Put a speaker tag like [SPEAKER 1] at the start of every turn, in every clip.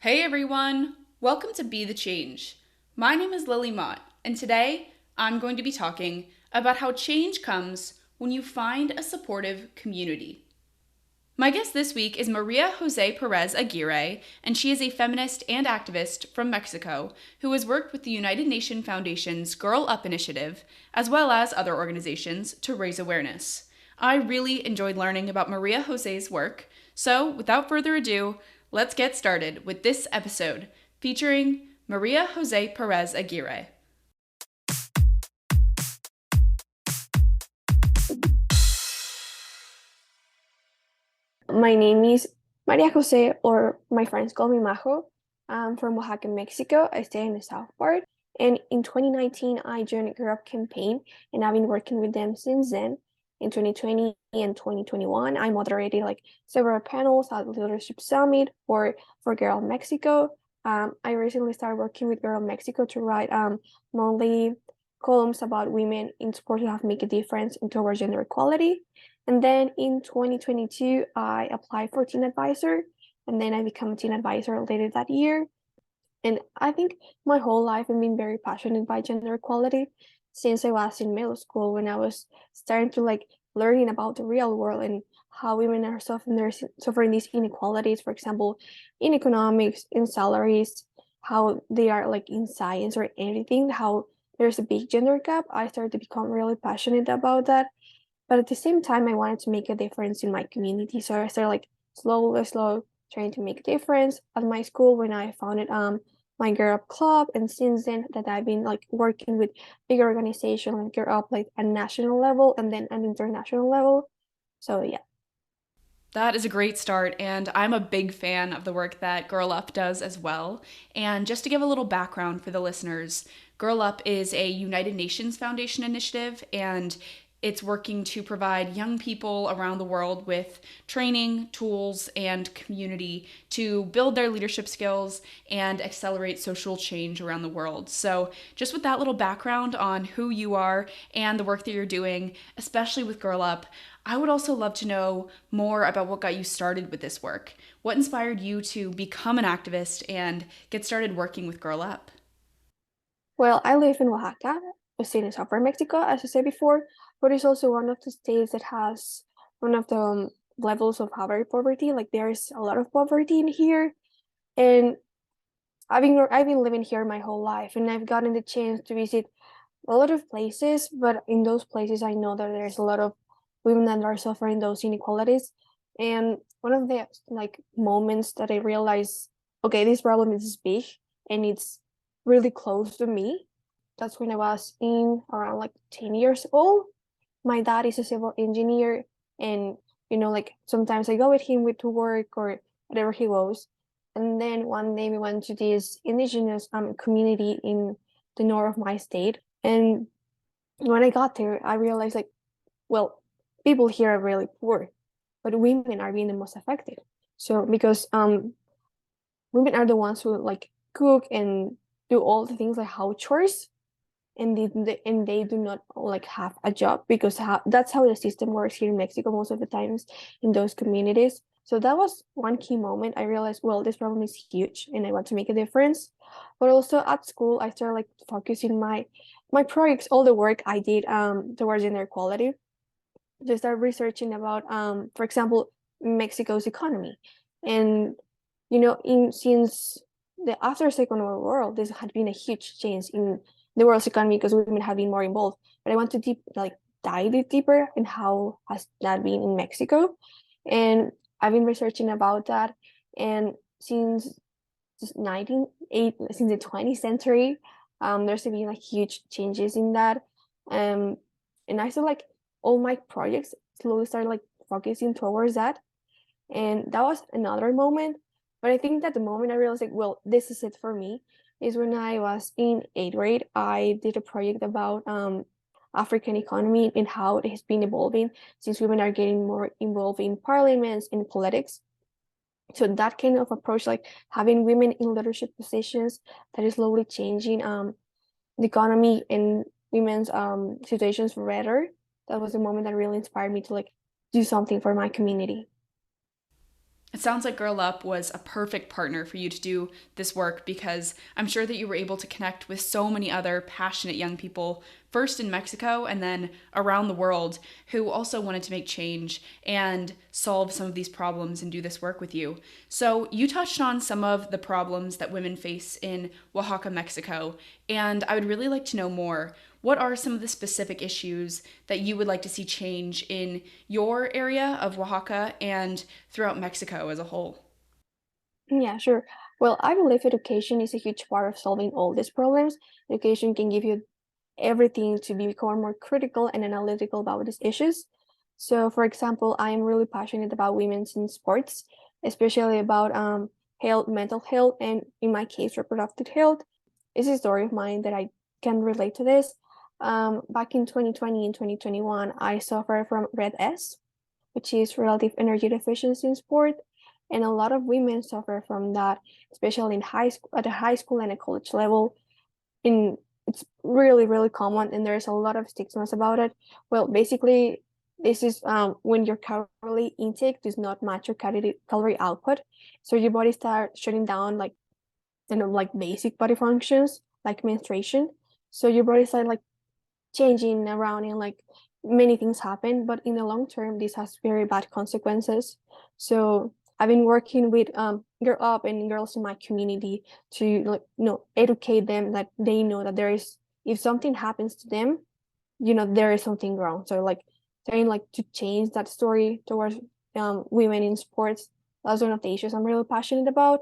[SPEAKER 1] Hey everyone! Welcome to Be the Change. My name is Lily Mott, and today I'm going to be talking about how change comes when you find a supportive community. My guest this week is Maria Jose Perez Aguirre, and she is a feminist and activist from Mexico who has worked with the United Nations Foundation's Girl Up initiative, as well as other organizations, to raise awareness. I really enjoyed learning about Maria Jose's work, so without further ado, let's get started with this episode featuring Maria Jose Perez Aguirre.
[SPEAKER 2] My name is María José, or my friends call me Majo. I'm from Oaxaca, Mexico. I stay in the south part. And in 2019, I joined a Girl Up campaign, and I've been working with them since then. In 2020 and 2021, I moderated several panels at the Leadership Summit for Girl Up Mexico. I recently started working with Girl Up Mexico to write monthly columns about women in sports who have made a difference in towards gender equality. And then in 2022, I applied for teen advisor, and then I became a teen advisor later that year. And I think my whole life I've been very passionate by gender equality since I was in middle school, when I was starting to learning about the real world and how women are suffering these inequalities, for example, in economics, in salaries, how they are in science or anything, how there's a big gender gap. I started to become really passionate about that. But at the same time, I wanted to make a difference in my community. So I started slow, trying to make a difference at my school when I founded my Girl Up Club. And since then that I've been working with bigger organizations like Girl Up at national level and then an international level. So yeah.
[SPEAKER 1] That is a great start, and I'm a big fan of the work that Girl Up does as well. And just to give a little background for the listeners, Girl Up is a United Nations Foundation initiative, and it's working to provide young people around the world with training, tools, and community to build their leadership skills and accelerate social change around the world. So, just with that little background on who you are and the work that you're doing, especially with Girl Up, I would also love to know more about what got you started with this work. What inspired you to become an activist and get started working with Girl Up?
[SPEAKER 2] Well, I live in Oaxaca, a state in southern Mexico, as I said before, but it's also one of the states that has one of the levels of poverty. Like there's a lot of poverty in here, and I've been living here my whole life, and I've gotten the chance to visit a lot of places. But in those places, I know that there's a lot of women that are suffering those inequalities. And one of the moments that I realized, okay, this problem is big and it's really close to me. That's when I was in around 10 years old. My dad is a civil engineer, and sometimes I go with him to work or whatever he goes. And then one day we went to this indigenous community in the north of my state. And when I got there, I realized well, people here are really poor, but women are being the most affected. So because women are the ones who cook and do all the things like house chores, and they do not have a job because that's how the system works here in Mexico most of the times in those communities. So that was one key moment. I realized, well, this problem is huge and I want to make a difference. But also at school, I started focusing my projects, all the work I did towards gender equality. To start researching about for example, Mexico's economy. And in since the after Second World War, this had been a huge change in the world's economy because women have been more involved. But I want to dive deeper in how has that been in Mexico. And I've been researching about that. And since 1908, since the 20th century, there's been huge changes in that. Um, and I feel all my projects slowly started focusing towards that. And that was another moment. But I think that the moment I realized well, this is it for me is when I was in eighth grade. I did a project about African economy and how it has been evolving since women are getting more involved in parliaments, in politics. So that kind of approach, having women in leadership positions, that is slowly changing the economy and women's situations for better. That was the moment that really inspired me to do something for my community.
[SPEAKER 1] sounds like Girl Up was a perfect partner for you to do this work because I'm sure that you were able to connect with so many other passionate young people, first in Mexico and then around the world, who also wanted to make change and solve some of these problems and do this work with you. So, you touched on some of the problems that women face in Oaxaca, Mexico, and I would really like to know more. What are some of the specific issues that you would like to see change in your area of Oaxaca and throughout Mexico as a whole?
[SPEAKER 2] Yeah, sure. Well, I believe education is a huge part of solving all these problems. Education can give you everything to become more critical and analytical about these issues. So, for example, I am really passionate about women's in sports, especially about health, mental health, and in my case, reproductive health. It's a story of mine that I can relate to this. Back in 2020 and 2021, I suffered from Red S, which is relative energy deficiency in sport. And a lot of women suffer from that, especially in high school, at a high school and a college level. In It's really, really common, and there's a lot of stigmas about it. Well, basically, this is when your calorie intake does not match your calorie output, so your body starts shutting down like like basic body functions like menstruation. So your body starts like changing around and like many things happen, but in the long term this has very bad consequences. So I've been working with Girl Up and girls in my community to like educate them that they know that there is, if something happens to them, there is something wrong. So like trying like to change that story towards women in sports. That's one of the issues I'm really passionate about.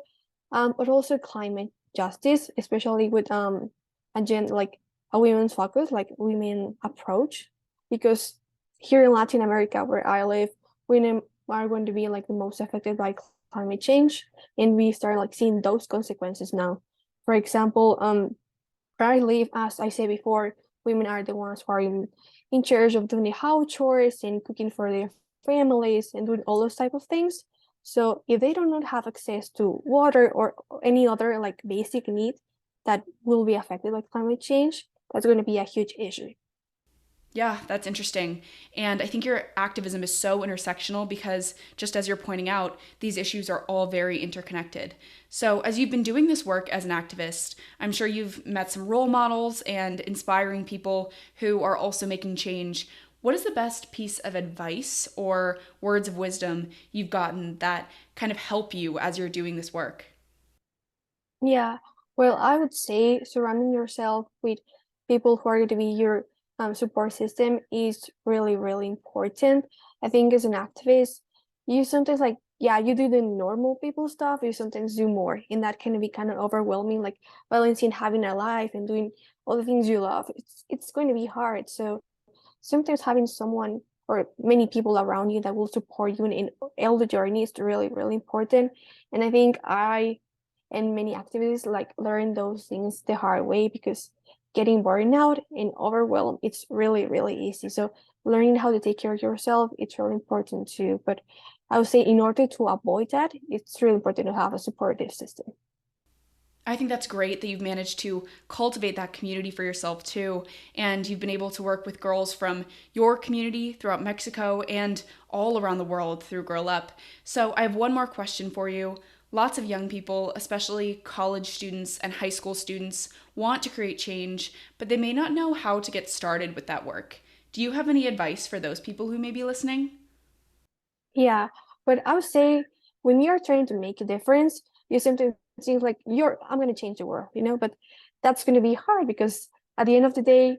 [SPEAKER 2] But also climate justice, especially with like a women's focus, like women approach, because here in Latin America where I live, women are going to be like the most affected by climate change, and we start like seeing those consequences now. For example, where I live, as I said before, women are the ones who are in charge of doing the house chores and cooking for their families and doing all those type of things. So if they do not have access to water or any other like basic need that will be affected by climate change, that's going to be a huge issue.
[SPEAKER 1] Yeah, that's interesting. And I think your activism is so intersectional because, just as you're pointing out, these issues are all very interconnected. So, as you've been doing this work as an activist, I'm sure you've met some role models and inspiring people who are also making change. What is the best piece of advice or words of wisdom you've gotten that kind of help you as you're doing this work?
[SPEAKER 2] Yeah, well, I would say surrounding yourself with people who are going to be your support system is really, really important. I think as an activist, you sometimes like, yeah, you do the normal people stuff, you sometimes do more, and that can be kind of overwhelming, like balancing having a life and doing all the things you love. It's going to be hard. So sometimes having someone or many people around you that will support you in all the journey is really, really important. And I think I and many activities like learn those things the hard way, because getting burned out and overwhelmed, it's really, really easy. So learning how to take care of yourself, it's really important too. But I would say in order to avoid that, it's really important to have a supportive system.
[SPEAKER 1] I think that's great that you've managed to cultivate that community for yourself too. And you've been able to work with girls from your community throughout Mexico and all around the world through Girl Up. So I have one more question for you. Lots of young people, especially college students and high school students, want to create change, but they may not know how to get started with that work. Do you have any advice for those people who may be listening?
[SPEAKER 2] Yeah, but I would say when you're trying to make a difference, you sometimes think like I'm gonna change the world, but that's gonna be hard because at the end of the day,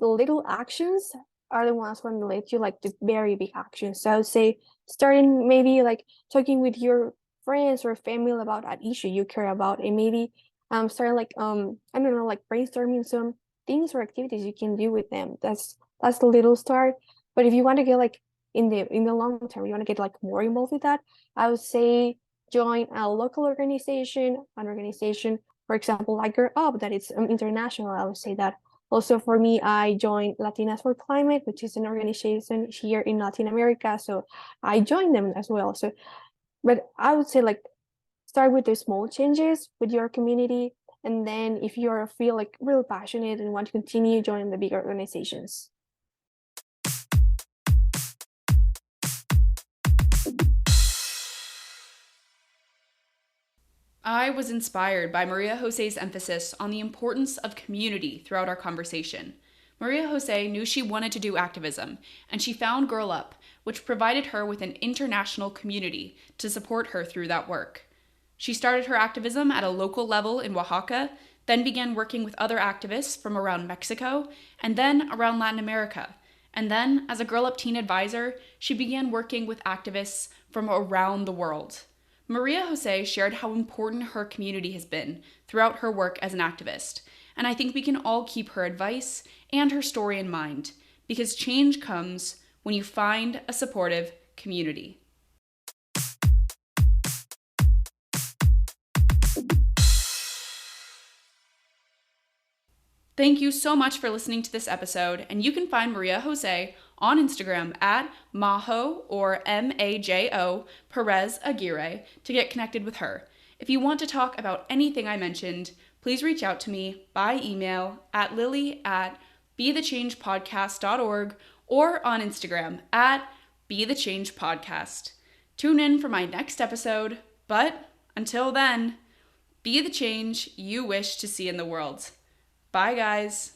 [SPEAKER 2] the little actions are the ones going to lead you like to very big actions. So I would say starting maybe like talking with your friends or family about an issue you care about, and maybe starting like I don't know, like brainstorming some things or activities you can do with them. That's the little start. But if you want to get like in the long term, you want to get like more involved with that, I would say join a local organization, an organization, for example, like Girl Up, that it's international. I would say that also, for me, I joined Latinas for Climate, which is an organization here in Latin America. So I joined them as well. So, but I would say like start with the small changes with your community. And then if you feel like really passionate and want to continue, join the bigger organizations.
[SPEAKER 1] I was inspired by Maria Jose's emphasis on the importance of community throughout our conversation. Maria Jose knew she wanted to do activism, and she found Girl Up, which provided her with an international community to support her through that work. She started her activism at a local level in Oaxaca, then began working with other activists from around Mexico, and then around Latin America. And then, as a Girl Up teen advisor, she began working with activists from around the world. Maria Jose shared how important her community has been throughout her work as an activist, and I think we can all keep her advice and her story in mind, because change comes when you find a supportive community. Thank you so much for listening to this episode, and you can find Maria Jose on Instagram at Majo or MAJO Perez Aguirre to get connected with her. If you want to talk about anything I mentioned, please reach out to me by email at lily@bethechangepodcast.org or on Instagram at bethechangepodcast. Tune in for my next episode, but until then, be the change you wish to see in the world. Bye, guys.